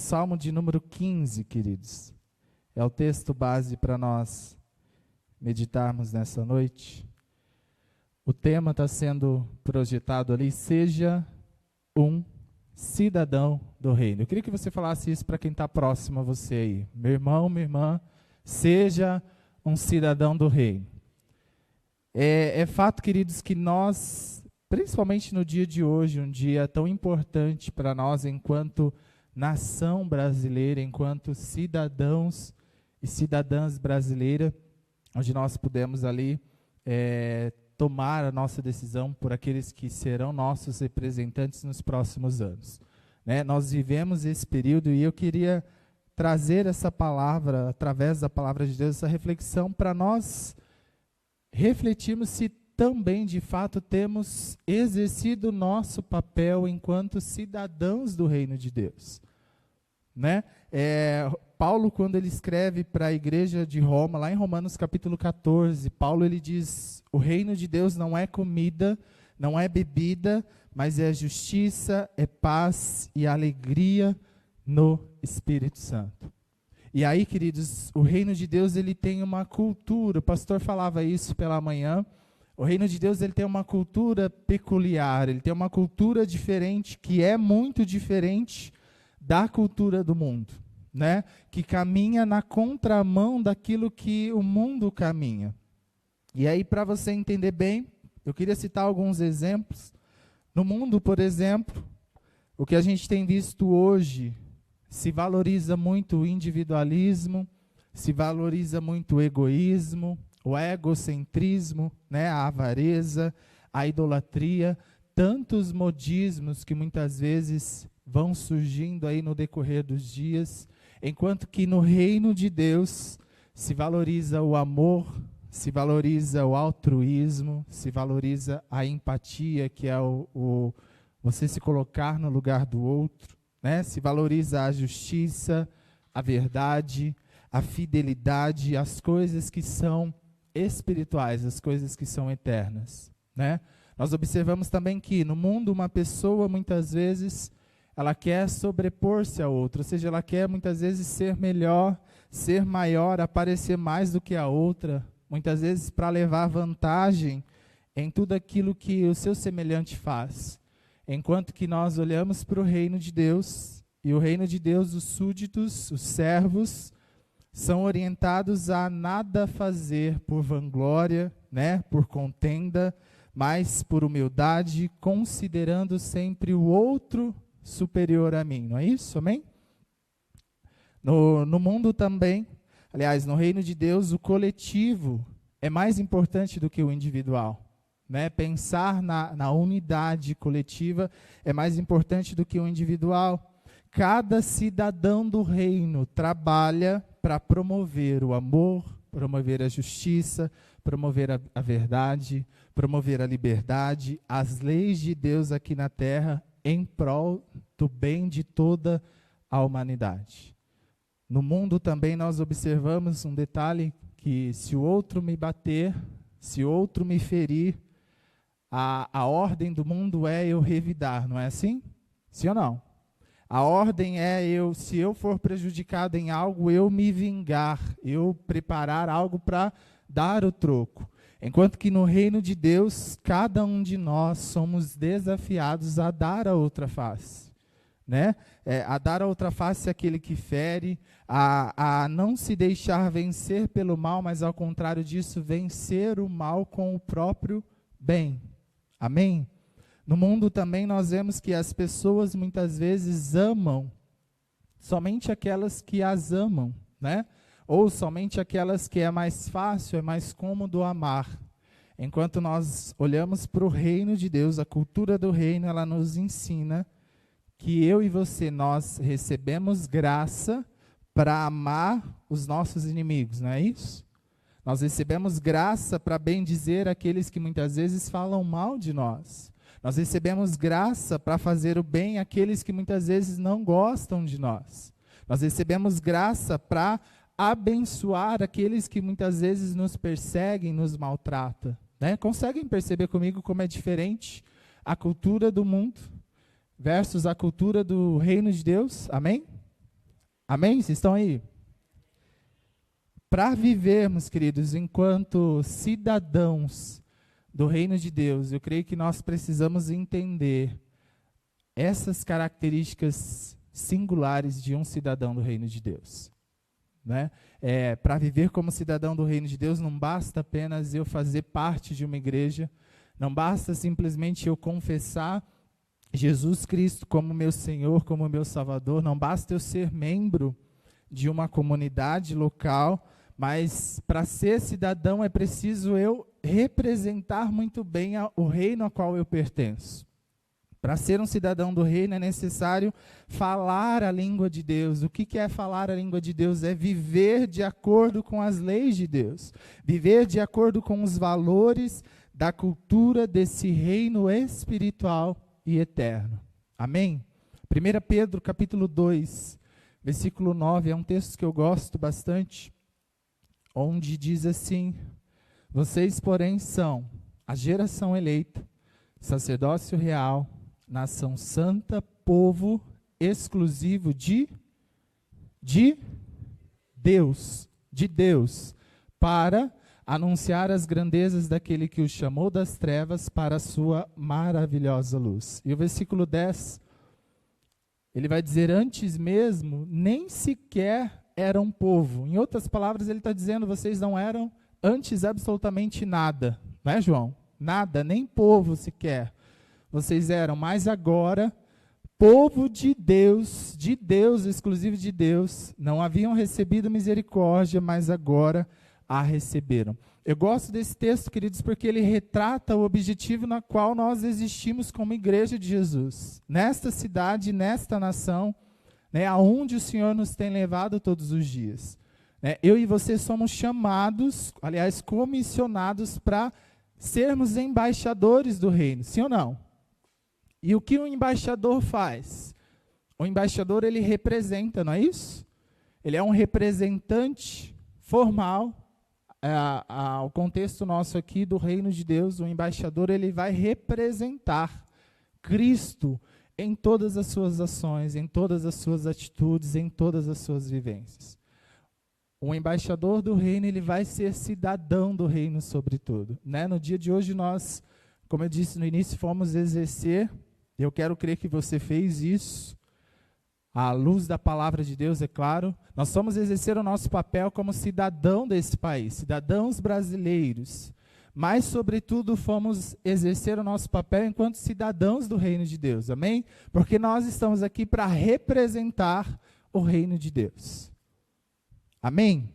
Salmo de número 15, queridos. É o texto base para nós meditarmos nessa noite. O tema está sendo projetado ali, seja um cidadão do reino. Eu queria que você falasse isso para quem está próximo a você aí. Meu irmão, minha irmã, seja um cidadão do reino. É fato, queridos, que nós, principalmente no dia de hoje, um dia tão importante para nós enquanto nação brasileira, enquanto cidadãos e cidadãs brasileiras, onde nós pudemos ali tomar a nossa decisão por aqueles que serão nossos representantes nos próximos anos. Né? Nós vivemos esse período e eu queria trazer essa palavra, através da palavra de Deus, essa reflexão para nós refletirmos se também, de fato, temos exercido o nosso papel enquanto cidadãos do reino de Deus. Né? Paulo, quando ele escreve para a igreja de Roma, lá em Romanos capítulo 14, Paulo ele diz, o reino de Deus não é comida, não é bebida, mas é justiça, é paz e alegria no Espírito Santo. E aí, queridos, o reino de Deus ele tem uma cultura, o pastor falava isso pela manhã, o reino de Deus ele tem uma cultura peculiar, ele tem uma cultura diferente, que é muito diferente da cultura do mundo, né? Que caminha na contramão daquilo que o mundo caminha. E aí, para você entender bem, eu queria citar alguns exemplos. No mundo, por exemplo, o que a gente tem visto hoje, se valoriza muito o individualismo, se valoriza muito o egoísmo, o egocentrismo, né, a avareza, a idolatria, tantos modismos que muitas vezes vão surgindo aí no decorrer dos dias, enquanto que no reino de Deus se valoriza o amor, se valoriza o altruísmo, se valoriza a empatia, que é você se colocar no lugar do outro, né? Se valoriza a justiça, a verdade, a fidelidade, as coisas que são espirituais, as coisas que são eternas, né? Nós observamos também que no mundo uma pessoa muitas vezes ela quer sobrepor-se a outra, ou seja, ela quer muitas vezes ser melhor, ser maior, aparecer mais do que a outra, muitas vezes para levar vantagem em tudo aquilo que o seu semelhante faz. Enquanto que nós olhamos para o reino de Deus, e o reino de Deus, os súditos, os servos, são orientados a nada fazer por vanglória, né, por contenda, mas por humildade, considerando sempre o outro superior a mim. Não é isso? Amém? No mundo também, aliás, no reino de Deus, o coletivo é mais importante do que o individual. Né? Pensar na unidade coletiva é mais importante do que o individual. Cada cidadão do reino trabalha para promover o amor, promover a justiça, promover a verdade, promover a liberdade, as leis de Deus aqui na terra, em prol do bem de toda a humanidade. No mundo também nós observamos um detalhe, que se o outro me bater, se o outro me ferir, a ordem do mundo é eu revidar, não é assim? Sim ou não? A ordem é se eu for prejudicado em algo, eu me vingar, eu preparar algo para dar o troco. Enquanto que no reino de Deus, cada um de nós somos desafiados a dar a outra face. Né? A dar a outra face àquele que fere, a não se deixar vencer pelo mal, mas ao contrário disso, vencer o mal com o próprio bem. Amém? No mundo também nós vemos que as pessoas muitas vezes amam somente aquelas que as amam, né? Ou somente aquelas que é mais fácil, é mais cômodo amar. Enquanto nós olhamos para o reino de Deus, a cultura do reino, ela nos ensina que eu e você, nós recebemos graça para amar os nossos inimigos, não é isso? Nós recebemos graça para bendizer aqueles que muitas vezes falam mal de nós. Nós recebemos graça para fazer o bem àqueles que muitas vezes não gostam de nós. Nós recebemos graça para abençoar aqueles que muitas vezes nos perseguem, nos maltratam. Né? Conseguem perceber comigo como é diferente a cultura do mundo versus a cultura do reino de Deus? Amém? Amém? Vocês estão aí? Para vivermos, queridos, enquanto cidadãos do reino de Deus, eu creio que nós precisamos entender essas características singulares de um cidadão do reino de Deus. Né? Para viver como cidadão do reino de Deus, não basta apenas eu fazer parte de uma igreja, não basta simplesmente eu confessar Jesus Cristo como meu Senhor, como meu Salvador, não basta eu ser membro de uma comunidade local, mas para ser cidadão é preciso eu representar muito bem o reino a qual eu pertenço. Para ser um cidadão do reino é necessário falar a língua de Deus. O que é falar a língua de Deus? É viver de acordo com as leis de Deus. Viver de acordo com os valores da cultura desse reino espiritual e eterno. Amém? 1 Pedro capítulo 2, versículo 9, é um texto que eu gosto bastante, onde diz assim: vocês, porém, são a geração eleita, sacerdócio real, nação santa, povo exclusivo de Deus, para anunciar as grandezas daquele que o chamou das trevas para a sua maravilhosa luz. E o versículo 10, ele vai dizer: antes mesmo, nem sequer eram povo. Em outras palavras, ele está dizendo, vocês não eram antes absolutamente nada. Não é, João? Nada, nem povo sequer. Vocês eram, mas agora, povo de Deus, exclusivo de Deus, não haviam recebido misericórdia, mas agora a receberam. Eu gosto desse texto, queridos, porque ele retrata o objetivo na qual nós existimos como igreja de Jesus. Nesta cidade, nesta nação, né, aonde o Senhor nos tem levado todos os dias. Né, eu e você somos chamados, aliás, comissionados para sermos embaixadores do reino, sim ou não? E o que o embaixador faz? O embaixador, ele representa, não é isso? Ele é um representante formal ao contexto nosso aqui do reino de Deus. O embaixador, ele vai representar Cristo em todas as suas ações, em todas as suas atitudes, em todas as suas vivências. O embaixador do reino, ele vai ser cidadão do reino sobretudo. Né? No dia de hoje nós, como eu disse no início, fomos exercer. Eu quero crer que você fez isso, à luz da palavra de Deus, é claro. Nós fomos exercer o nosso papel como cidadão desse país, cidadãos brasileiros. Mas, sobretudo, fomos exercer o nosso papel enquanto cidadãos do reino de Deus, amém? Porque nós estamos aqui para representar o reino de Deus. Amém?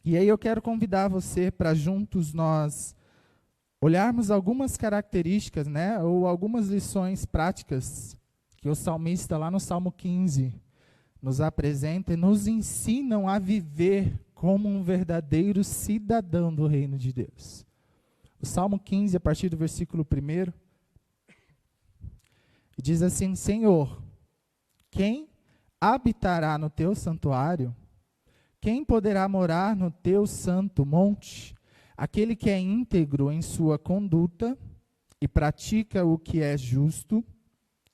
E aí eu quero convidar você para juntos nós olharmos algumas características, né, ou algumas lições práticas que o salmista lá no Salmo 15 nos apresenta e nos ensinam a viver como um verdadeiro cidadão do reino de Deus. O Salmo 15, a partir do versículo 1, diz assim: Senhor, quem habitará no teu santuário? Quem poderá morar no teu santo monte? Aquele que é íntegro em sua conduta e pratica o que é justo,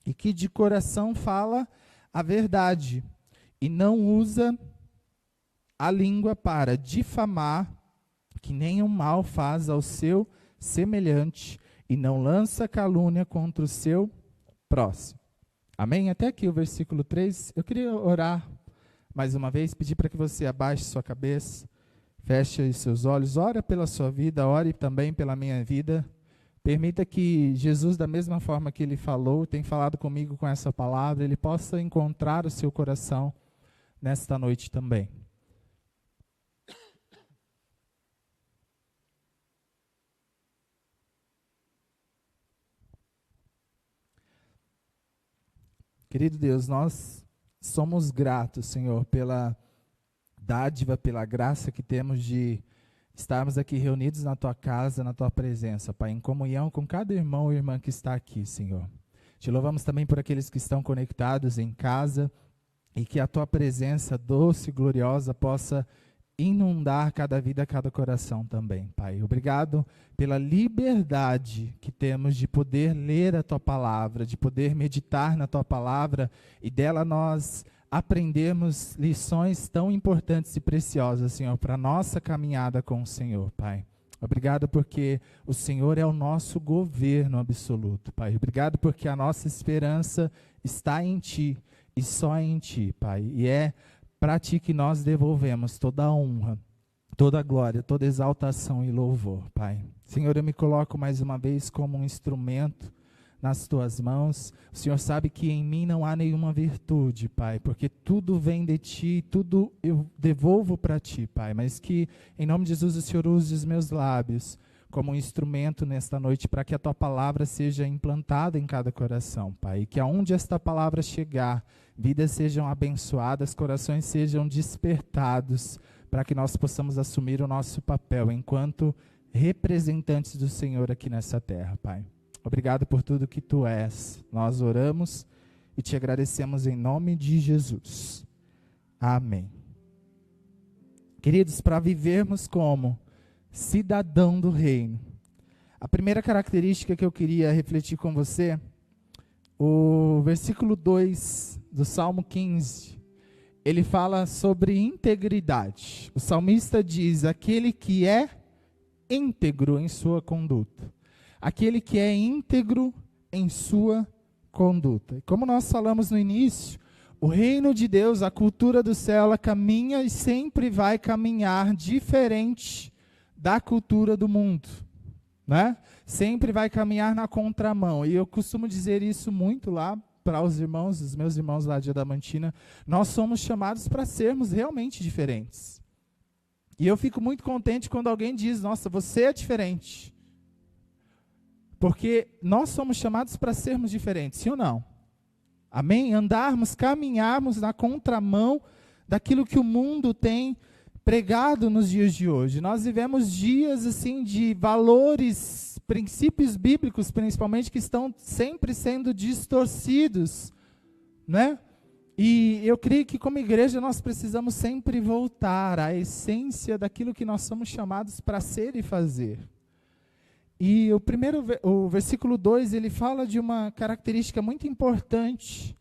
e que de coração fala a verdade, e não usa a língua para difamar, que nenhum mal faz ao seu semelhante, e não lança calúnia contra o seu próximo. Amém? Até aqui o versículo 3. Eu queria orar mais uma vez, pedir para que você abaixe sua cabeça, feche os seus olhos, ore pela sua vida, ore também pela minha vida. Permita que Jesus, da mesma forma que Ele falou, tem falado comigo com essa palavra, Ele possa encontrar o seu coração nesta noite também. Querido Deus, nós somos gratos, Senhor, pela dádiva, pela graça que temos de estarmos aqui reunidos na Tua casa, na Tua presença, Pai, em comunhão com cada irmão e irmã que está aqui, Senhor. Te louvamos também por aqueles que estão conectados em casa e que a Tua presença doce e gloriosa possa inundar cada vida, cada coração também, Pai. Obrigado pela liberdade que temos de poder ler a Tua palavra, de poder meditar na Tua palavra e dela nós aprendermos lições tão importantes e preciosas, Senhor, para a nossa caminhada com o Senhor, Pai. Obrigado porque o Senhor é o nosso governo absoluto, Pai. Obrigado porque a nossa esperança está em Ti e só em Ti, Pai. E é para Ti que nós devolvemos toda a honra, toda a glória, toda a exaltação e louvor, Pai. Senhor, eu me coloco mais uma vez como um instrumento nas Tuas mãos. O Senhor sabe que em mim não há nenhuma virtude, Pai, porque tudo vem de Ti, tudo eu devolvo para Ti, Pai, mas que em nome de Jesus o Senhor use os meus lábios como um instrumento nesta noite para que a Tua palavra seja implantada em cada coração, Pai, e que aonde esta palavra chegar, vidas sejam abençoadas, corações sejam despertados, para que nós possamos assumir o nosso papel enquanto representantes do Senhor aqui nessa terra, Pai. Obrigado por tudo que Tu és. Nós oramos e Te agradecemos em nome de Jesus. Amém. Queridos, para vivermos como cidadão do reino, a primeira característica que eu queria refletir com você, o versículo 2 do Salmo 15, ele fala sobre integridade. O salmista diz: aquele que é íntegro em sua conduta. Aquele que é íntegro em sua conduta. E como nós falamos no início, o reino de Deus, a cultura do céu, ela caminha e sempre vai caminhar diferente da cultura do mundo, né? Sempre vai caminhar na contramão. E eu costumo dizer isso muito lá para os irmãos, os meus irmãos lá de Adamantina. Nós somos chamados para sermos realmente diferentes. E eu fico muito contente quando alguém diz: nossa, você é diferente. Porque nós somos chamados para sermos diferentes, sim ou não? Amém? Andarmos, caminharmos na contramão daquilo que o mundo tem pregado nos dias de hoje. Nós vivemos dias assim de valores, princípios bíblicos principalmente, que estão sempre sendo distorcidos, né? E eu creio que como igreja nós precisamos sempre voltar à essência daquilo que nós somos chamados para ser e fazer. E o versículo 2, ele fala de uma característica muito importante,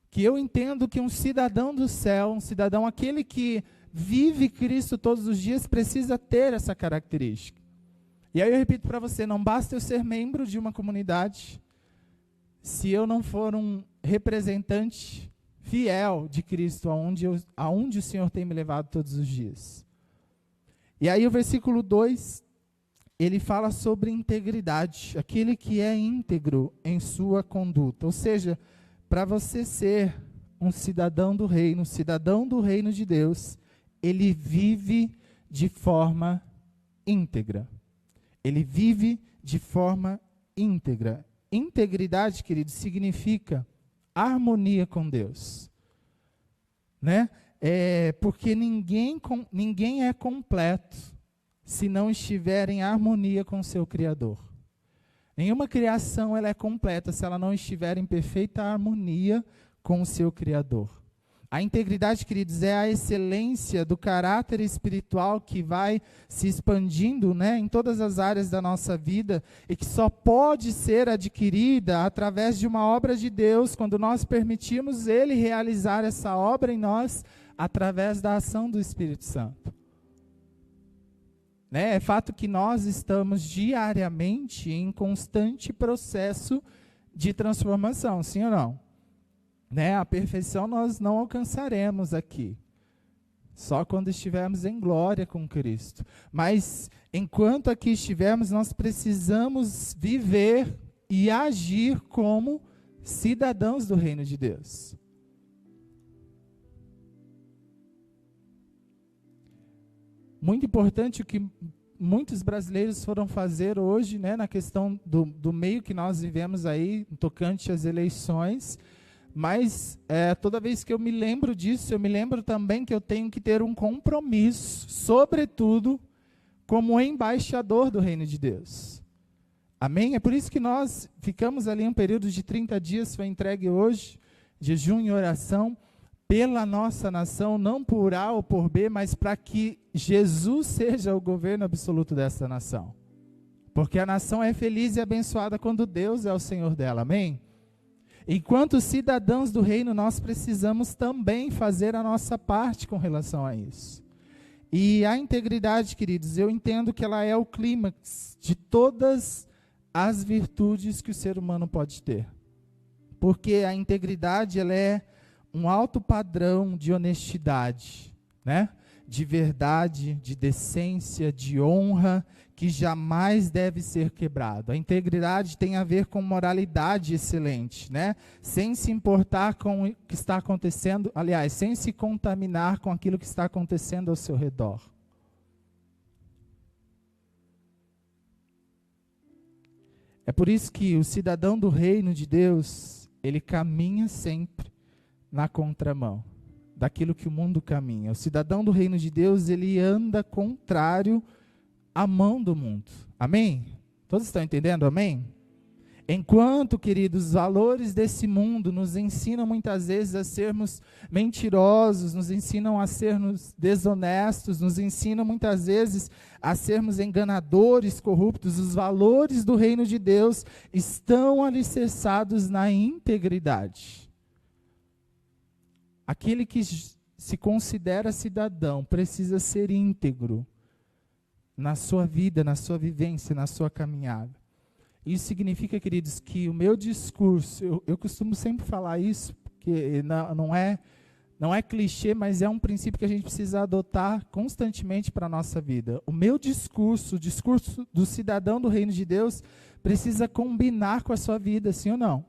que eu entendo que um cidadão do céu, um cidadão, aquele que vive Cristo todos os dias, precisa ter essa característica. E aí eu repito para você, não basta eu ser membro de uma comunidade, se eu não for um representante fiel de Cristo, aonde o Senhor tem me levado todos os dias. E aí o versículo 2, ele fala sobre integridade, aquele que é íntegro em sua conduta. Ou seja, para você ser um cidadão do reino de Deus, ele vive de forma íntegra. Ele vive de forma íntegra. Integridade, querido, significa harmonia com Deus, né? Porque ninguém é completo se não estiver em harmonia com o seu Criador. Nenhuma criação ela é completa se ela não estiver em perfeita harmonia com o seu Criador. A integridade, queridos, é a excelência do caráter espiritual que vai se expandindo, né, em todas as áreas da nossa vida e que só pode ser adquirida através de uma obra de Deus, quando nós permitimos Ele realizar essa obra em nós através da ação do Espírito Santo. Né? É fato que nós estamos diariamente em constante processo de transformação, sim ou não? Né? A perfeição nós não alcançaremos aqui, só quando estivermos em glória com Cristo. Mas enquanto aqui estivermos, nós precisamos viver e agir como cidadãos do reino de Deus. Muito importante o que muitos brasileiros foram fazer hoje, né, na questão do meio que nós vivemos aí, tocante às eleições, mas toda vez que eu me lembro disso, eu me lembro também que eu tenho que ter um compromisso, sobretudo, como embaixador do reino de Deus. Amém? É por isso que nós ficamos ali um período de 30 dias, foi entregue hoje, jejum e oração, pela nossa nação, não por A ou por B, mas para que Jesus seja o governo absoluto dessa nação. Porque a nação é feliz e abençoada quando Deus é o Senhor dela, amém? enquanto cidadãos do reino, nós precisamos também fazer a nossa parte com relação a isso. E a integridade, queridos, eu entendo que ela é o clímax de todas as virtudes que o ser humano pode ter. Porque a integridade, ela é um alto padrão de honestidade, né? De verdade, de decência, de honra, que jamais deve ser quebrado. A integridade tem a ver com moralidade excelente, né? Sem se importar com o que está acontecendo, aliás, sem se contaminar com aquilo que está acontecendo ao seu redor. É por isso que o cidadão do reino de Deus, ele caminha sempre na contramão daquilo que o mundo caminha. O cidadão do reino de Deus, ele anda contrário à mão do mundo. Amém? Todos estão entendendo? Amém? Enquanto, queridos, os valores desse mundo nos ensinam muitas vezes a sermos mentirosos, nos ensinam a sermos desonestos, nos ensinam muitas vezes a sermos enganadores, corruptos, os valores do reino de Deus estão alicerçados na integridade. Aquele que se considera cidadão precisa ser íntegro na sua vida, na sua vivência, na sua caminhada. Isso significa, queridos, que o meu discurso, eu costumo sempre falar isso, porque não é clichê, mas é um princípio que a gente precisa adotar constantemente para a nossa vida. O meu discurso, o discurso do cidadão do reino de Deus, precisa combinar com a sua vida, sim ou não?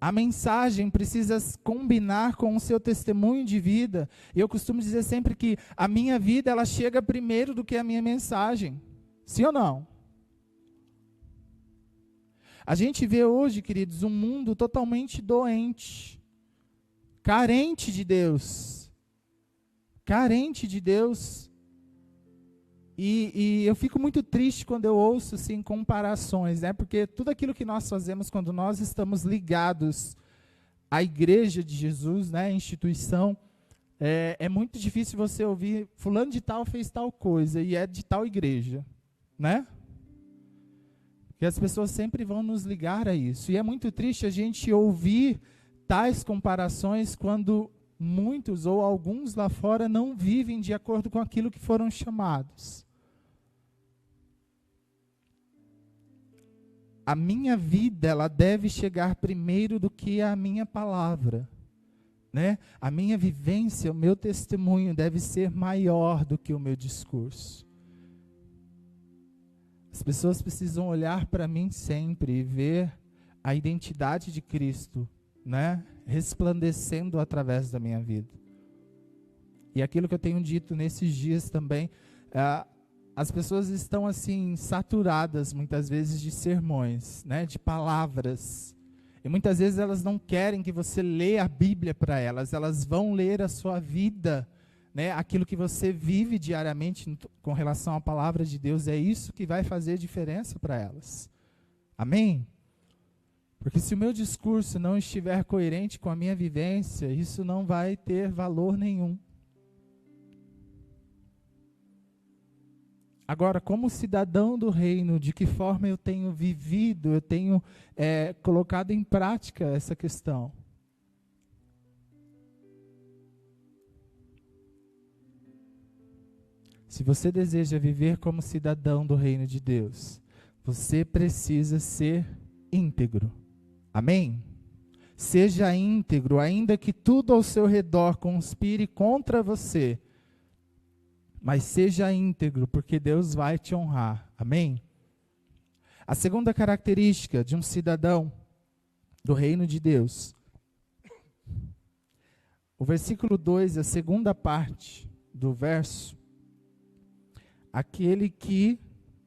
A mensagem precisa combinar com o seu testemunho de vida. E eu costumo dizer sempre que a minha vida, ela chega primeiro do que a minha mensagem. Sim ou não? A gente vê hoje, queridos, um mundo totalmente doente, carente de Deus. Carente de Deus. E eu fico muito triste quando eu ouço assim, comparações, né? Porque tudo aquilo que nós fazemos quando nós estamos ligados à igreja de Jesus, né? A instituição, é muito difícil você ouvir, fulano de tal fez tal coisa e é de tal igreja, né? Porque as pessoas sempre vão nos ligar a isso. E é muito triste a gente ouvir tais comparações quando muitos ou alguns lá fora não vivem de acordo com aquilo que foram chamados. A minha vida, ela deve chegar primeiro do que a minha palavra, né? A minha vivência, o meu testemunho deve ser maior do que o meu discurso. As pessoas precisam olhar para mim sempre e ver a identidade de Cristo, né? Resplandecendo através da minha vida. E aquilo que eu tenho dito nesses dias também, as pessoas estão assim saturadas muitas vezes de sermões, né, de palavras. E muitas vezes elas não querem que você leia a Bíblia para elas, elas vão ler a sua vida, né, aquilo que você vive diariamente com relação à palavra de Deus, é isso que vai fazer diferença para elas. Amém? Porque se o meu discurso não estiver coerente com a minha vivência, isso não vai ter valor nenhum. Agora, como cidadão do reino, de que forma eu tenho vivido, eu tenho colocado em prática essa questão? Se você deseja viver como cidadão do reino de Deus, você precisa ser íntegro. Amém? Seja íntegro, ainda que tudo ao seu redor conspire contra você. Mas seja íntegro, porque Deus vai te honrar. Amém? A segunda característica de um cidadão do reino de Deus. O versículo 2, a segunda parte do verso. Aquele que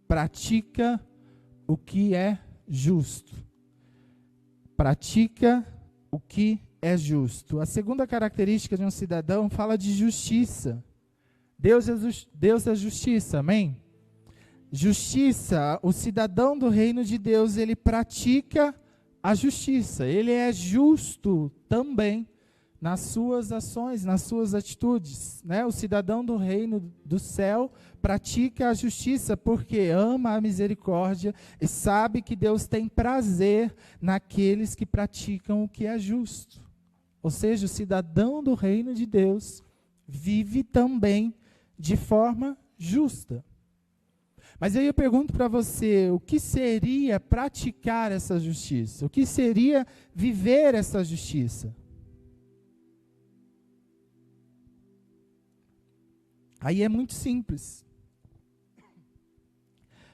pratica o que é justo. Pratica o que é justo. A segunda característica de um cidadão fala de justiça. Deus é justiça, amém? Justiça, o cidadão do reino de Deus, ele pratica a justiça. Ele é justo também nas suas ações, nas suas atitudes, né? O cidadão do reino do céu pratica a justiça porque ama a misericórdia e sabe que Deus tem prazer naqueles que praticam o que é justo. Ou seja, o cidadão do reino de Deus vive também de forma justa. Mas aí eu pergunto para você, o que seria praticar essa justiça? O que seria viver essa justiça? Aí é muito simples.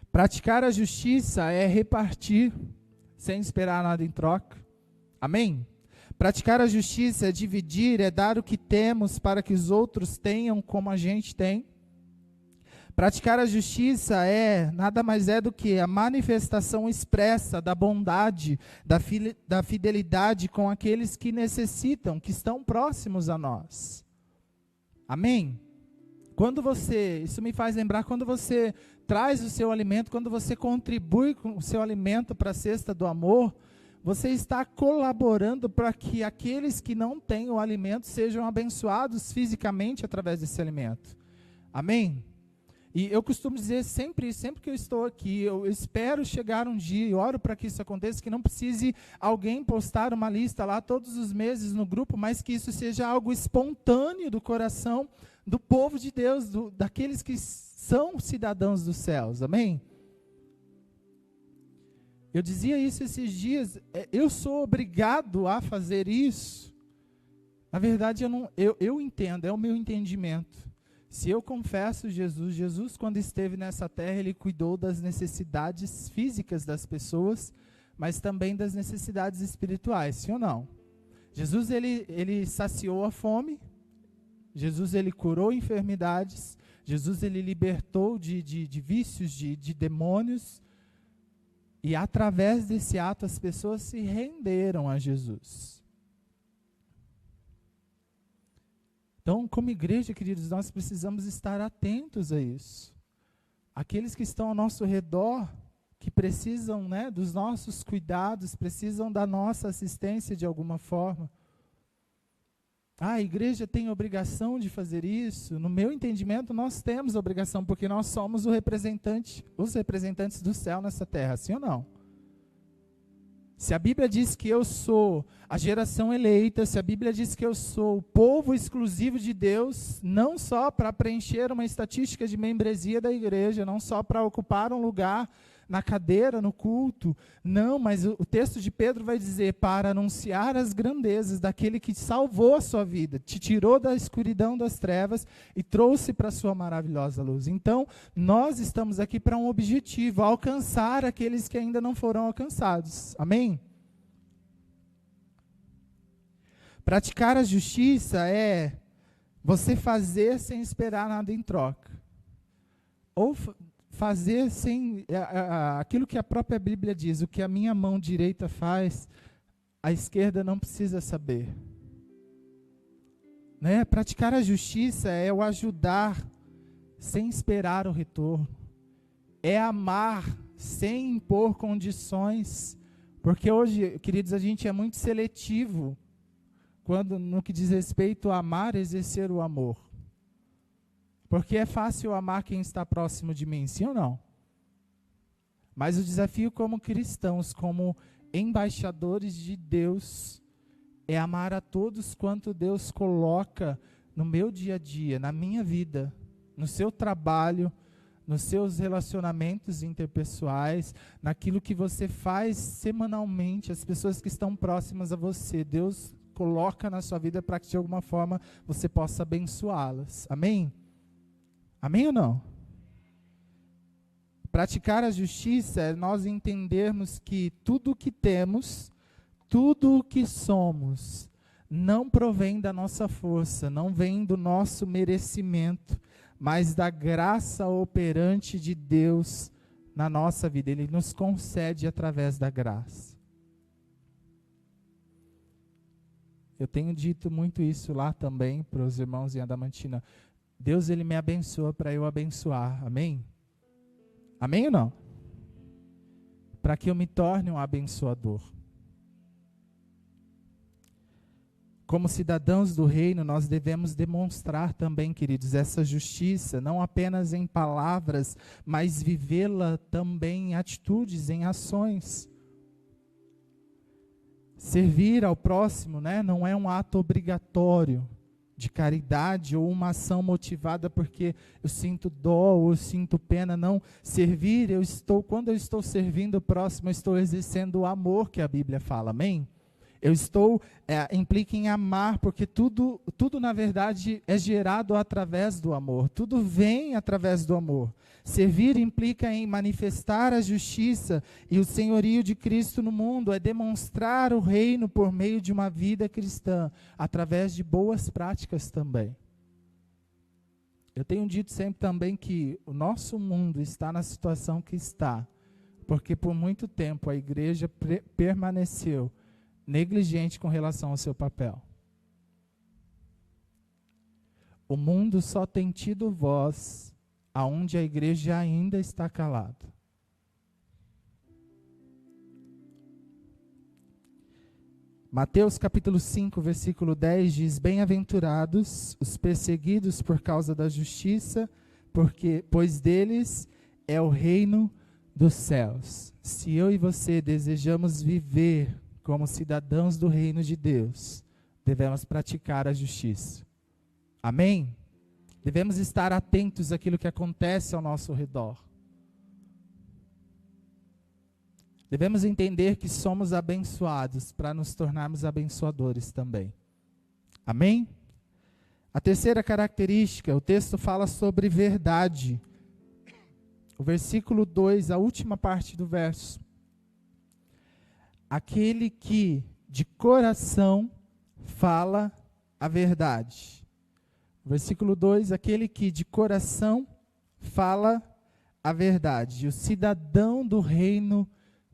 Praticar a justiça é repartir sem esperar nada em troca. Amém? Praticar a justiça é dividir, é dar o que temos para que os outros tenham como a gente tem. Praticar a justiça nada mais é do que a manifestação expressa da bondade, da fidelidade com aqueles que necessitam, que estão próximos a nós. Amém? Isso me faz lembrar quando você traz o seu alimento, quando você contribui com o seu alimento para a cesta do amor, você está colaborando para que aqueles que não têm o alimento sejam abençoados fisicamente através desse alimento. Amém? E eu costumo dizer sempre que eu estou aqui, eu espero chegar um dia, e oro para que isso aconteça, que não precise alguém postar uma lista lá todos os meses no grupo, mas que isso seja algo espontâneo do coração do povo de Deus, daqueles que são cidadãos dos céus. Amém? Eu dizia isso esses dias, eu sou obrigado a fazer isso. Na verdade, eu entendo, é o meu entendimento. Se eu confesso Jesus quando esteve nessa terra, ele cuidou das necessidades físicas das pessoas, mas também das necessidades espirituais, sim ou não? Jesus, ele saciou a fome, Jesus, ele curou enfermidades, Jesus, ele libertou de vícios, de demônios, e através desse ato as pessoas se renderam a Jesus. Então, como igreja, queridos, nós precisamos estar atentos a isso. Aqueles que estão ao nosso redor, que precisam, né, dos nossos cuidados, precisam da nossa assistência de alguma forma. A igreja tem obrigação de fazer isso? No meu entendimento, nós temos obrigação, porque nós somos os representantes do céu nessa terra, sim ou não? Se a Bíblia diz que eu sou a geração eleita, se a Bíblia diz que eu sou o povo exclusivo de Deus, não só para preencher uma estatística de membresia da igreja, não só para ocupar um lugar na cadeira, no culto, não, mas o texto de Pedro vai dizer, para anunciar as grandezas daquele que salvou a sua vida, te tirou da escuridão das trevas e trouxe para a sua maravilhosa luz. Então, nós estamos aqui para um objetivo, alcançar aqueles que ainda não foram alcançados. Amém? Praticar a justiça é você fazer sem esperar nada em troca. Ou fazer sem aquilo que a própria Bíblia diz, o que a minha mão direita faz, a esquerda não precisa saber. Né? Praticar a justiça é o ajudar sem esperar o retorno. É amar sem impor condições. Porque hoje, queridos, a gente é muito seletivo no que diz respeito a amar e exercer o amor. Porque é fácil amar quem está próximo de mim, sim ou não? Mas o desafio como cristãos, como embaixadores de Deus, é amar a todos quanto Deus coloca no meu dia a dia, na minha vida, no seu trabalho, nos seus relacionamentos interpessoais, naquilo que você faz semanalmente, as pessoas que estão próximas a você. Deus coloca na sua vida para que de alguma forma você possa abençoá-las. Amém? Amém ou não? Praticar a justiça é nós entendermos que tudo o que temos, tudo o que somos, não provém da nossa força, não vem do nosso merecimento, mas da graça operante de Deus na nossa vida. Ele nos concede através da graça. Eu tenho dito muito isso lá também para os irmãos em Adamantina. Deus, ele me abençoa para eu abençoar. Amém? Amém ou não? Para que eu me torne um abençoador. Como cidadãos do reino, nós devemos demonstrar também, queridos, essa justiça, não apenas em palavras, mas vivê-la também em atitudes, em ações. Servir ao próximo, né, não é um ato obrigatório de caridade ou uma ação motivada porque eu sinto dó ou eu sinto pena. Não, servir, quando eu estou servindo o próximo, eu estou exercendo o amor que a Bíblia fala, amém? Implica em amar, porque tudo na verdade é gerado através do amor, tudo vem através do amor. Servir implica em manifestar a justiça e o senhorio de Cristo no mundo, é demonstrar o reino por meio de uma vida cristã, através de boas práticas também. Eu tenho dito sempre também que o nosso mundo está na situação que está, porque por muito tempo a igreja permaneceu negligente com relação ao seu papel. O mundo só tem tido voz aonde a igreja ainda está calada. Mateus capítulo 5, versículo 10 diz: Bem-aventurados os perseguidos por causa da justiça, pois deles é o reino dos céus. Se eu e você desejamos viver como cidadãos do reino de Deus, devemos praticar a justiça. Amém? Devemos estar atentos àquilo que acontece ao nosso redor. Devemos entender que somos abençoados para nos tornarmos abençoadores também. Amém? A terceira característica, o texto fala sobre verdade. O versículo 2, a última parte do verso. Aquele que de coração fala a verdade. Versículo 2, aquele que de coração fala a verdade. O cidadão do reino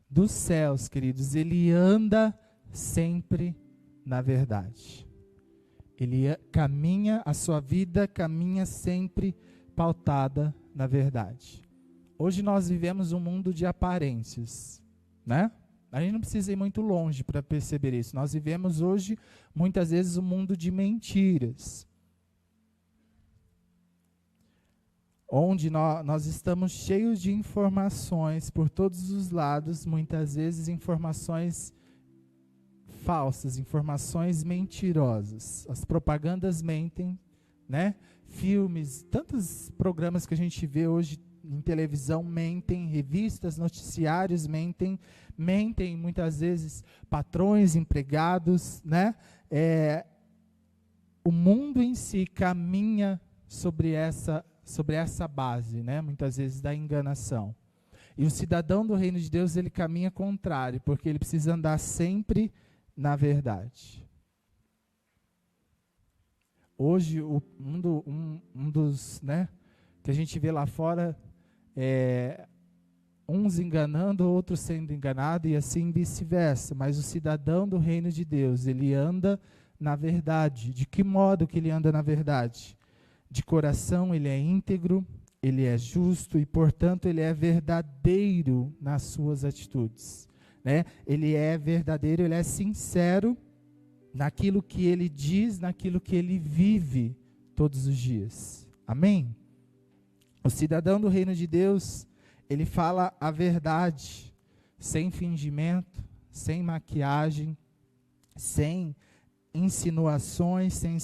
dos céus, queridos, ele anda sempre na verdade. Ele caminha, a sua vida caminha sempre pautada na verdade. Hoje nós vivemos um mundo de aparências, né? A gente não precisa ir muito longe para perceber isso. Nós vivemos hoje, muitas vezes, um mundo de mentiras. Onde nós estamos cheios de informações por todos os lados, muitas vezes informações falsas, informações mentirosas. As propagandas mentem, né? Filmes, tantos programas que a gente vê hoje em televisão mentem, revistas, noticiários mentem muitas vezes patrões, empregados, né? O mundo em si caminha sobre essa base, né? Muitas vezes da enganação. E o cidadão do reino de Deus, ele caminha contrário, porque ele precisa andar sempre na verdade. Hoje, um dos, né, que a gente vê lá fora, uns enganando, outros sendo enganados, e assim vice-versa. Mas o cidadão do reino de Deus, ele anda na verdade. De que modo que ele anda na verdade? De coração ele é íntegro, ele é justo e, portanto, ele é verdadeiro nas suas atitudes, né? Ele é verdadeiro, ele é sincero naquilo que ele diz, naquilo que ele vive todos os dias. Amém? O cidadão do reino de Deus, ele fala a verdade, sem fingimento, sem maquiagem, sem insinuações, sem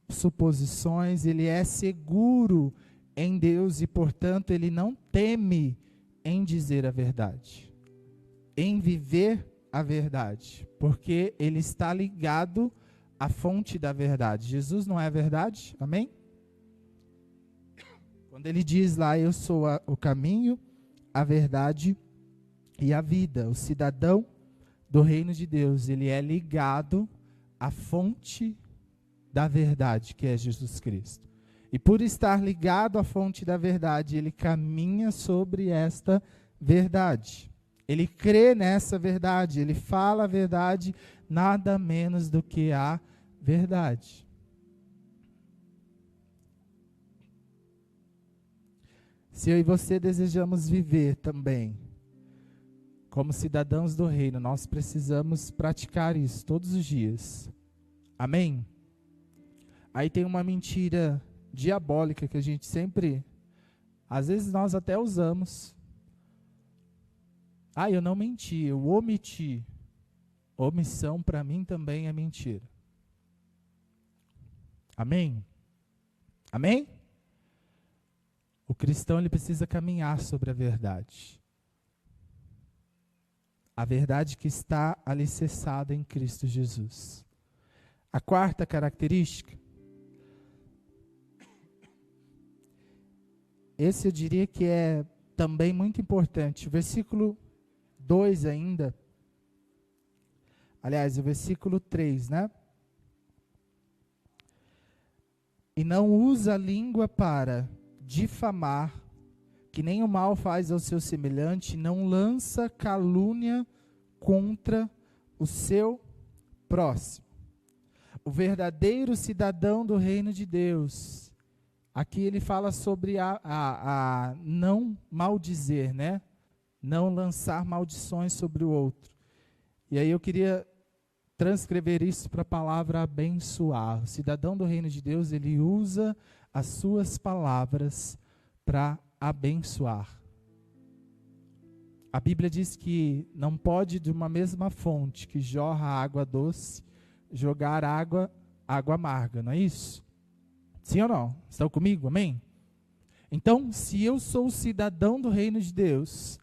suposições. Ele é seguro em Deus e, portanto, ele não teme em dizer a verdade, em viver a verdade, porque ele está ligado à fonte da verdade. Jesus não é a verdade? Amém? Quando ele diz lá, eu sou o caminho, a verdade e a vida. O cidadão do reino de Deus, ele é ligado à fonte da verdade, que é Jesus Cristo. E por estar ligado à fonte da verdade, ele caminha sobre esta verdade. Ele crê nessa verdade, ele fala a verdade, nada menos do que a verdade. Se eu e você desejamos viver também como cidadãos do reino, nós precisamos praticar isso todos os dias. Amém? Aí tem uma mentira diabólica que a gente sempre, às vezes nós até usamos. Eu não menti, eu omiti. Omissão para mim também é mentira. Amém? Amém? O cristão ele precisa caminhar sobre a verdade. A verdade que está alicerçada em Cristo Jesus. A quarta característica, esse eu diria que é também muito importante. O versículo 2 ainda, aliás, o versículo 3, né? E não usa a língua para difamar, que nem o mal faz ao seu semelhante, não lança calúnia contra o seu próximo. O verdadeiro cidadão do reino de Deus. Aqui ele fala sobre a não maldizer, né? Não lançar maldições sobre o outro. E aí eu queria transcrever isso para a palavra abençoar. O cidadão do reino de Deus, ele usa as suas palavras para abençoar. A Bíblia diz que não pode de uma mesma fonte que jorra água doce, jogar água amarga, não é isso? Sim ou não? Estão comigo? Amém? Então, se eu sou cidadão do reino de Deus,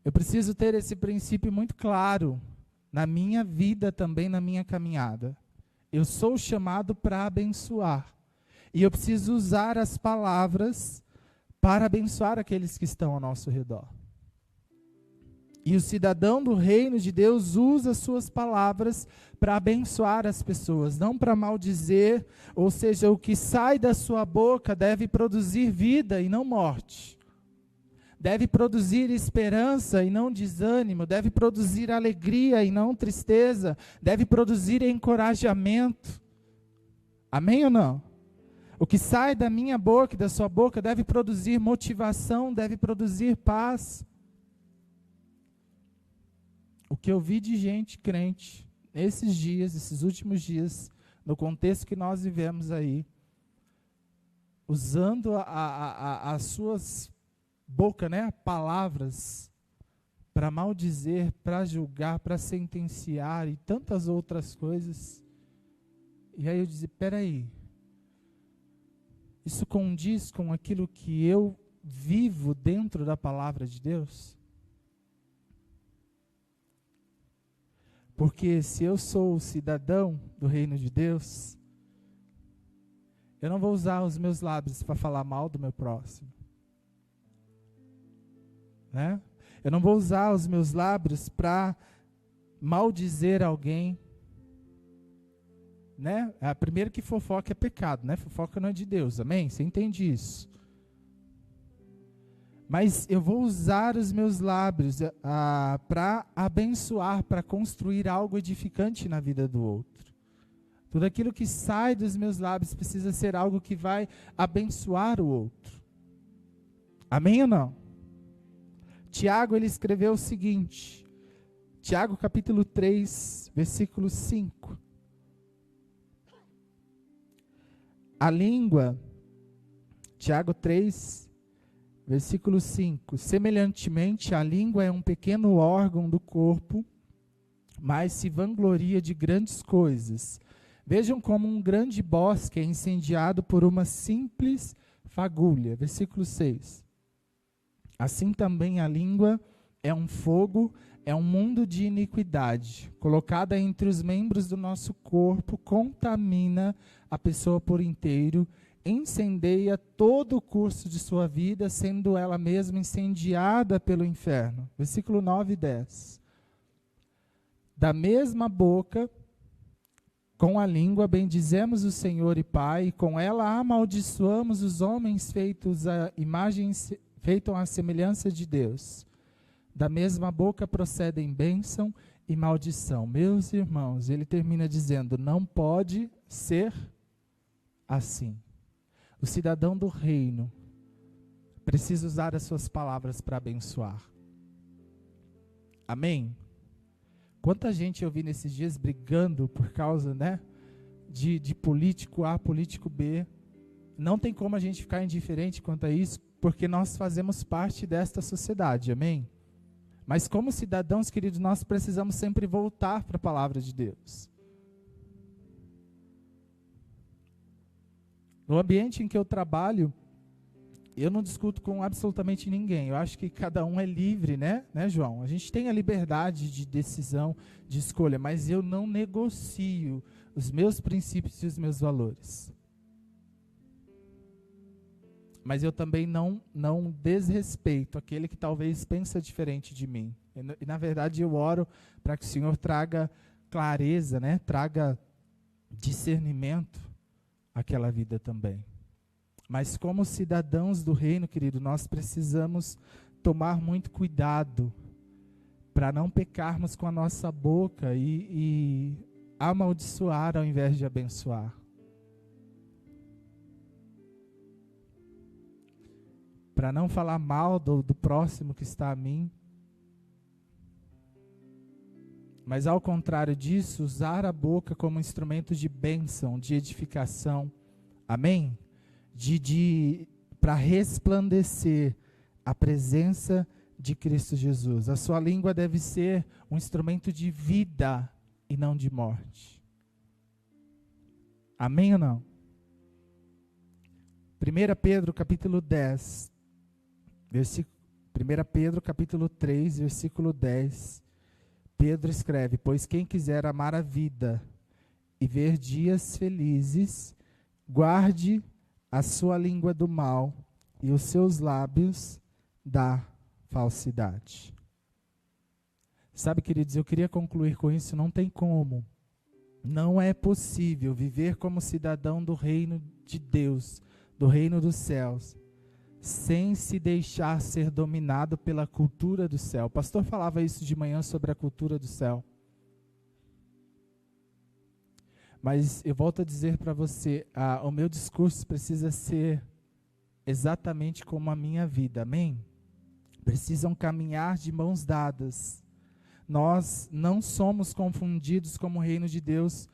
eu preciso ter esse princípio muito claro na minha vida também, na minha caminhada. Eu sou chamado para abençoar. E eu preciso usar as palavras para abençoar aqueles que estão ao nosso redor. E o cidadão do reino de Deus usa as suas palavras para abençoar as pessoas, não para maldizer, ou seja, o que sai da sua boca deve produzir vida e não morte. Deve produzir esperança e não desânimo, deve produzir alegria e não tristeza, deve produzir encorajamento. Amém ou não? O que sai da minha boca e da sua boca deve produzir motivação, deve produzir paz. O que eu vi de gente crente, esses dias, esses últimos dias, no contexto que nós vivemos aí, usando as suas bocas, né, palavras, para maldizer, para julgar, para sentenciar e tantas outras coisas. E aí eu disse, peraí, isso condiz com aquilo que eu vivo dentro da palavra de Deus? Porque se eu sou o cidadão do reino de Deus, eu não vou usar os meus lábios para falar mal do meu próximo. Né? Eu não vou usar os meus lábios para maldizer alguém. Né? Primeiro que fofoca é pecado, né? Fofoca não é de Deus, amém? Você entende isso? Mas eu vou usar os meus lábios para abençoar, para construir algo edificante na vida do outro. Tudo aquilo que sai dos meus lábios precisa ser algo que vai abençoar o outro. Amém ou não? Tiago, ele escreveu o seguinte, Tiago capítulo 3, versículo 5. A língua, Tiago 3, versículo 5, semelhantemente, a língua é um pequeno órgão do corpo, mas se vangloria de grandes coisas. Vejam como um grande bosque é incendiado por uma simples fagulha. Versículo 6. Assim também a língua é um fogo, é um mundo de iniquidade, colocada entre os membros do nosso corpo, contamina a pessoa por inteiro, incendeia todo o curso de sua vida, sendo ela mesma incendiada pelo inferno. Versículo 9 e 10. Da mesma boca, com a língua, bendizemos o Senhor e Pai, e com ela amaldiçoamos os homens feitos à semelhança de Deus. Da mesma boca procedem bênção e maldição. Meus irmãos, ele termina dizendo, não pode ser assim. O cidadão do reino precisa usar as suas palavras para abençoar. Amém? Quanta gente eu vi nesses dias brigando por causa, né, de político A, político B. Não tem como a gente ficar indiferente quanto a isso, porque nós fazemos parte desta sociedade, amém? Mas como cidadãos, queridos, nós precisamos sempre voltar para a palavra de Deus. No ambiente em que eu trabalho, eu não discuto com absolutamente ninguém. Eu acho que cada um é livre, né, João? A gente tem a liberdade de decisão, de escolha, mas eu não negocio os meus princípios e os meus valores. Mas eu também não desrespeito aquele que talvez pensa diferente de mim. E na verdade eu oro para que o Senhor traga clareza, né? Traga discernimento àquela vida também. Mas como cidadãos do reino, querido, nós precisamos tomar muito cuidado para não pecarmos com a nossa boca e amaldiçoar ao invés de abençoar. Para não falar mal do próximo que está a mim. Mas ao contrário disso, usar a boca como instrumento de bênção, de edificação. Amém? Para resplandecer a presença de Cristo Jesus. A sua língua deve ser um instrumento de vida e não de morte. Amém ou não? 1 Pedro capítulo 10, 1 Pedro capítulo 3, versículo 10, Pedro escreve: pois quem quiser amar a vida e ver dias felizes, guarde a sua língua do mal e os seus lábios da falsidade. Sabe, queridos, eu queria concluir com isso. Não tem como, não é possível viver como cidadão do reino de Deus, do reino dos céus, sem se deixar ser dominado pela cultura do céu. O pastor falava isso de manhã sobre a cultura do céu. Mas eu volto a dizer para você, o meu discurso precisa ser exatamente como a minha vida, amém? Precisam caminhar de mãos dadas. Nós não somos confundidos como o reino de Deus,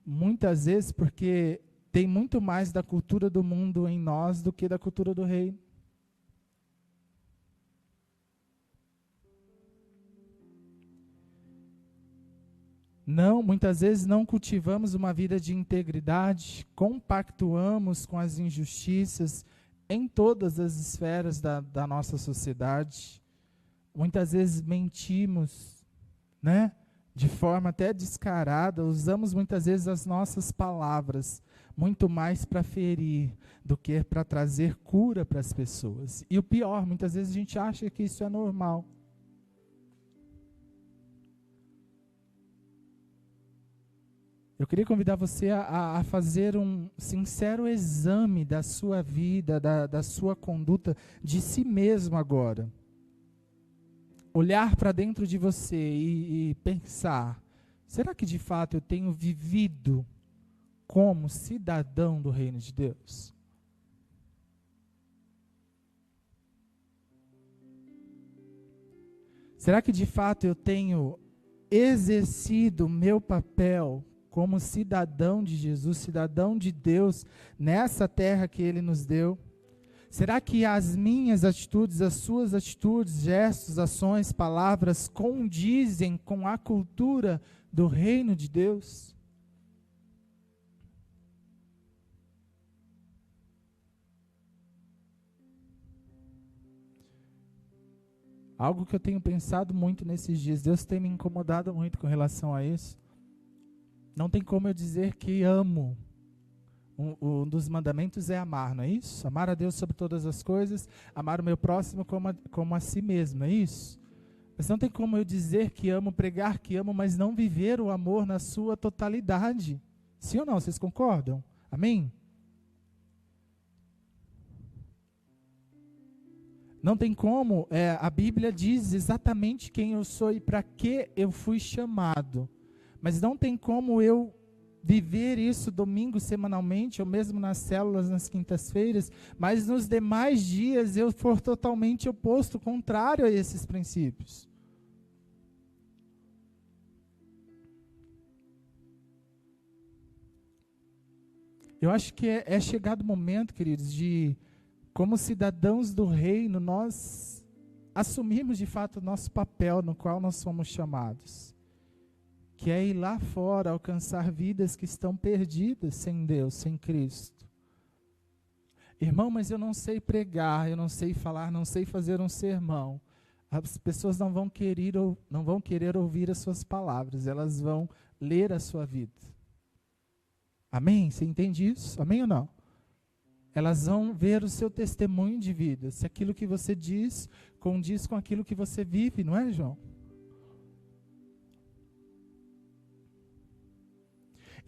muitas vezes porque tem muito mais da cultura do mundo em nós do que da cultura do reino. Não, muitas vezes não cultivamos uma vida de integridade, compactuamos com as injustiças em todas as esferas da nossa sociedade. Muitas vezes mentimos, né? De forma até descarada, usamos muitas vezes as nossas palavras muito mais para ferir do que para trazer cura para as pessoas. E o pior, muitas vezes a gente acha que isso é normal. Eu queria convidar você a fazer um sincero exame da sua vida, da sua conduta, de si mesmo agora. Olhar para dentro de você e pensar, será que de fato eu tenho vivido como cidadão do reino de Deus? Será que de fato eu tenho exercido o meu papel como cidadão de Jesus, cidadão de Deus, nessa terra que Ele nos deu? Será que as minhas atitudes, as suas atitudes, gestos, ações, palavras condizem com a cultura do reino de Deus? Algo que eu tenho pensado muito nesses dias, Deus tem me incomodado muito com relação a isso. Não tem como eu dizer que amo. Um dos mandamentos é amar, não é isso? Amar a Deus sobre todas as coisas, amar o meu próximo como a si mesmo, não é isso? Mas não tem como eu dizer que amo, pregar que amo, mas não viver o amor na sua totalidade. Sim ou não? Vocês concordam? Amém? Não tem como, a Bíblia diz exatamente quem eu sou e para que eu fui chamado. Mas não tem como eu viver isso domingo, semanalmente, ou mesmo nas células, nas quintas-feiras, mas nos demais dias eu for totalmente oposto, contrário a esses princípios. Eu acho que é chegado o momento, queridos, de, como cidadãos do reino, nós assumirmos de fato o nosso papel no qual nós somos chamados, que é ir lá fora, alcançar vidas que estão perdidas sem Deus, sem Cristo. Irmão, mas eu não sei pregar, eu não sei falar, não sei fazer um sermão. As pessoas não vão querer ouvir as suas palavras, elas vão ler a sua vida. Amém? Você entende isso? Amém ou não? Elas vão ver o seu testemunho de vida, se aquilo que você diz condiz com aquilo que você vive, não é, João?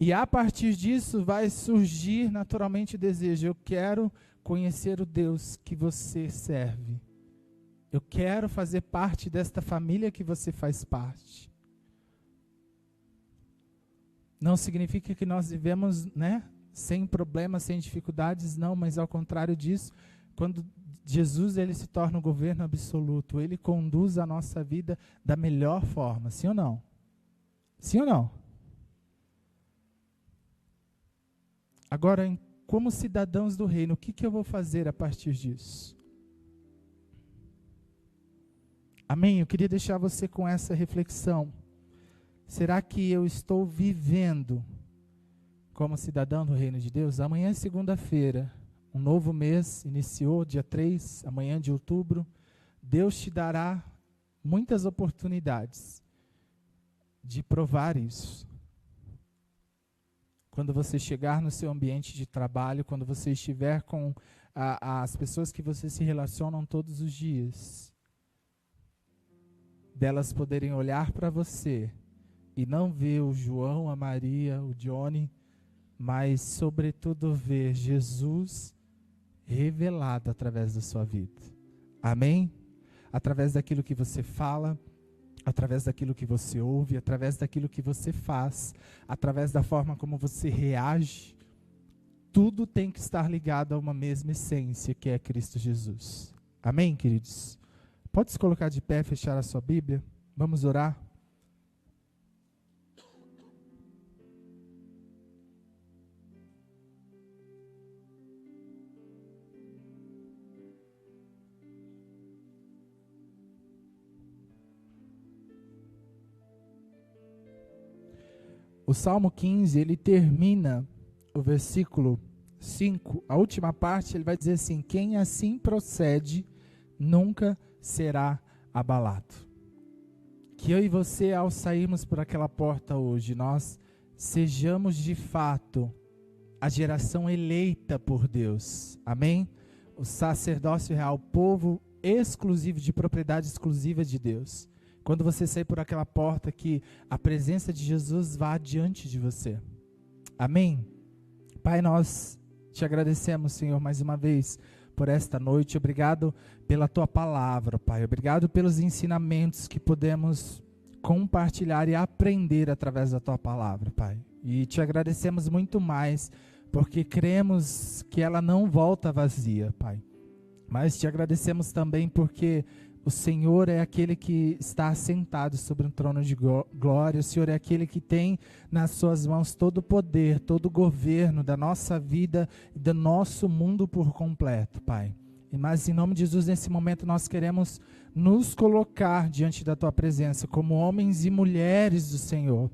E a partir disso vai surgir naturalmente o desejo: eu quero conhecer o Deus que você serve. Eu quero fazer parte desta família que você faz parte. Não significa que nós vivemos, sem problemas, sem dificuldades, não, mas ao contrário disso, quando Jesus ele se torna o governo absoluto, ele conduz a nossa vida da melhor forma, sim ou não? Sim ou não? Agora, como cidadãos do reino, o que eu vou fazer a partir disso? Amém? Eu queria deixar você com essa reflexão. Será que eu estou vivendo como cidadão do reino de Deus? Amanhã é segunda-feira, um novo mês iniciou, dia 3, amanhã de outubro. Deus te dará muitas oportunidades de provar isso. Quando você chegar no seu ambiente de trabalho, quando você estiver com as pessoas que você se relacionam todos os dias, delas poderem olhar para você e não ver o João, a Maria, o Johnny, mas sobretudo ver Jesus revelado através da sua vida. Amém? Através daquilo que você fala, através daquilo que você ouve, através daquilo que você faz, através da forma como você reage, tudo tem que estar ligado a uma mesma essência, que é Cristo Jesus. Amém, queridos? Pode se colocar de pé, fechar a sua Bíblia? Vamos orar? O Salmo 15, ele termina o versículo 5, a última parte, ele vai dizer assim: quem assim procede, nunca será abalado. Que eu e você, ao sairmos por aquela porta hoje, nós sejamos de fato a geração eleita por Deus. Amém? O sacerdócio real, o povo exclusivo, de propriedade exclusiva de Deus. Quando você sair por aquela porta, que a presença de Jesus vá adiante de você. Amém? Pai, nós te agradecemos, Senhor, mais uma vez por esta noite. Obrigado pela tua palavra, Pai. Obrigado pelos ensinamentos que podemos compartilhar e aprender através da tua palavra, Pai. E te agradecemos muito mais, porque cremos que ela não volta vazia, Pai. Mas te agradecemos também porque o Senhor é aquele que está assentado sobre um trono de glória. O Senhor é aquele que tem nas suas mãos todo o poder, todo o governo da nossa vida e do nosso mundo por completo, Pai. Mas em nome de Jesus, nesse momento nós queremos nos colocar diante da tua presença como homens e mulheres do Senhor,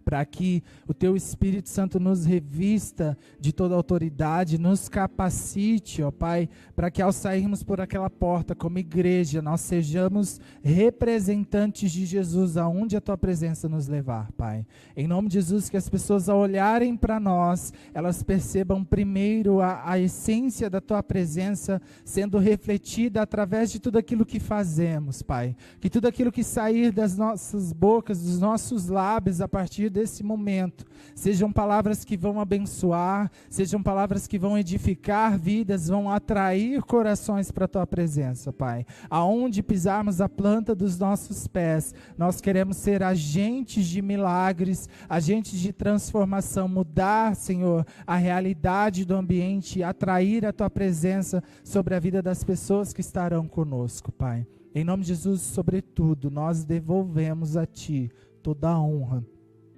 para que o teu Espírito Santo nos revista de toda autoridade, nos capacite, ó Pai, para que ao sairmos por aquela porta como igreja, nós sejamos representantes de Jesus aonde a tua presença nos levar, Pai. Em nome de Jesus, que as pessoas ao olharem para nós, elas percebam primeiro a essência da tua presença sendo refletida através de tudo aquilo que fazemos, Pai. Que tudo aquilo que sair das nossas bocas, dos nossos lábios a partir desse momento, sejam palavras que vão abençoar, sejam palavras que vão edificar vidas, vão atrair corações para a tua presença, Pai. Aonde pisarmos a planta dos nossos pés, nós queremos ser agentes de milagres, agentes de transformação, mudar, Senhor, a realidade do ambiente, atrair a tua presença sobre a vida das pessoas que estarão conosco, Pai. Em nome de Jesus, sobretudo, nós devolvemos a ti toda a honra,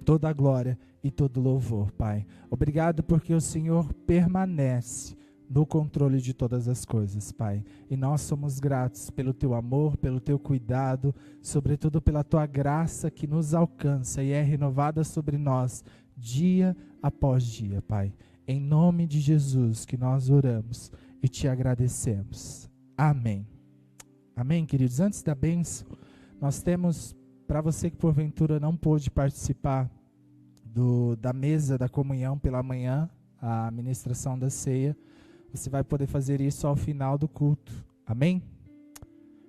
toda a glória e todo louvor, Pai. Obrigado porque o Senhor permanece no controle de todas as coisas, Pai. E nós somos gratos pelo Teu amor, pelo Teu cuidado, sobretudo pela Tua graça que nos alcança e é renovada sobre nós dia após dia, Pai. Em nome de Jesus que nós oramos e Te agradecemos. Amém. Amém, queridos. Antes da bênção, nós temos, para você que porventura não pôde participar da mesa da comunhão pela manhã, a ministração da ceia, você vai poder fazer isso ao final do culto. Amém?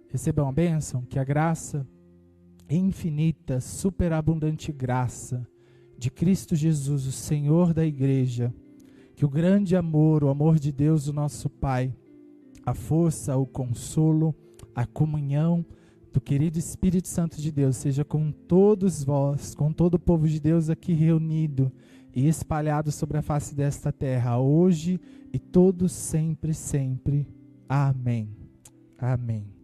Recebam a bênção, que a graça infinita, superabundante graça de Cristo Jesus, o Senhor da igreja, que o grande amor, o amor de Deus, o nosso Pai, a força, o consolo, a comunhão do querido Espírito Santo de Deus seja com todos vós, com todo o povo de Deus aqui reunido e espalhado sobre a face desta terra, hoje e todos sempre, sempre. Amém. Amém.